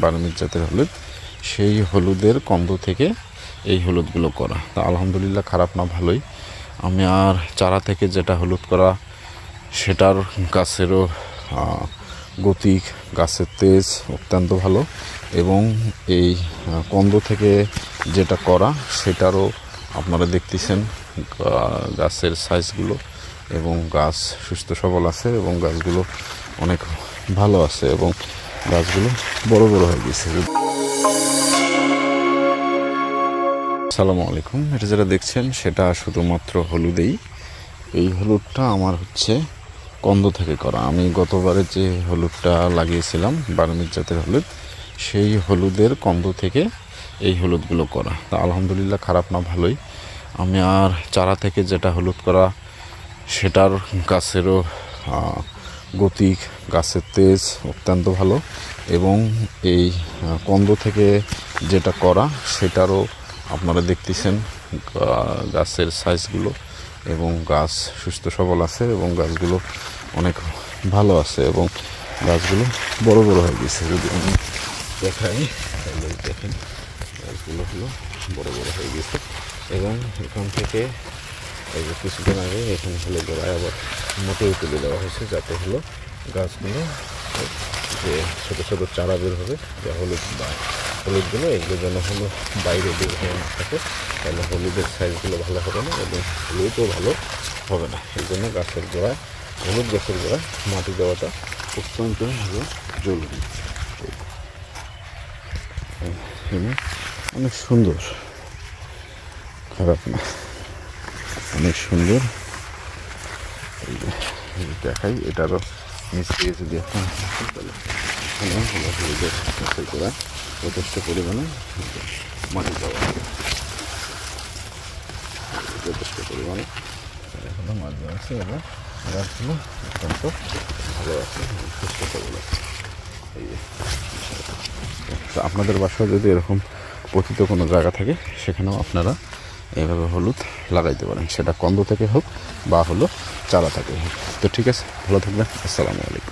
Burmese জাতের হলুদ, সেই হলুদের কন্দ থেকে এই হলুদগুলো করা। তা আলহামদুলিল্লাহ খারাপ না, ভালোই। আমি আর চারা থেকে যেটা হলুদ করা সেটার গাছেরও গতি, গাছের তেজ অত্যন্ত ভালো, এবং এই কন্দ থেকে যেটা করা সেটারও আপনারা দেখতেছেন গাছের সাইজগুলো, এবং গাছ সুস্থ সবল আছে, এবং গাছগুলো অনেক ভালো আছে, এবং গাছগুলো বড় বড় হয়ে গেছে। আসসালামু আলাইকুম। এটা যেটা দেখছেন সেটা শুধুমাত্র হলুদেই। এই হলুদটা আমার হচ্ছে কন্দ থেকে করা। আমি গতবারে যে হলুদটা লাগিয়েছিলাম বার্মিজ জাতের হলুদ, সেই হলুদের কন্দ থেকে এই হলুদগুলো করা। তা আলহামদুলিল্লাহ খারাপ না, ভালোই। আমি আর চারা থেকে যেটা হলুদ করা সেটার গাছেরও গতি, গাছের তেজ অত্যন্ত ভালো, এবং এই কন্দ থেকে যেটা করা সেটারও আপনারা দেখতেছেন গাছের সাইজগুলো, এবং গাছ সুস্থ সবল আছে, এবং গাছগুলো অনেক ভালো আছে, এবং গাছগুলো বড় বড় হয়ে গেছে। যদি আমি দেখাই তাহলে দেখেন গাছগুলো হলো বড় বড় হয়ে গেছে, এবং এখান থেকে এই যে কিছুদিন আগে এখানে হলো গোড়ায় আবার মোটেও তুলে দেওয়া হয়েছে, যাতে হলো গাছগুলো যে ছোটো ছোটো চারা বের হবে, যা হলুদগুলো এগুলো যেন হলো বাইরে বের হয়ে না থাকে, তাহলে হলুদের সাইজগুলো ভালো হবে না, এবং হলুদও ভালো হবে না। এই জন্য গাছের গোড়ায়, হলুদ গাছের গোড়ায় মাটি দেওয়াটা অত্যন্ত হলো জরুরি। অনেক সুন্দর, খারাপ না, অনেক সুন্দর। দেখাই এটারও মিস্ত্রি যদি এখন হলুদের গাছের গোড়ায় যথেষ্ট পরিমাণে মাটি দেওয়া, যথেষ্ট পরিমাণে এখনো মাছ দেওয়া আছে, এবং গাছগুলো অত্যন্ত ভালো আছে, সুস্থ সবল আছে। তো আপনাদের বাসায় যদি এরকম পতিত কোনো জায়গা থাকে, সেখানেও আপনারা এইভাবে হলুদ লাগাইতে পারেন, সেটা কন্দ থেকে হোক বা হলো চারা থেকে হোক। তো ঠিক আছে, ভালো থাকবেন। আসসালামু আলাইকুম।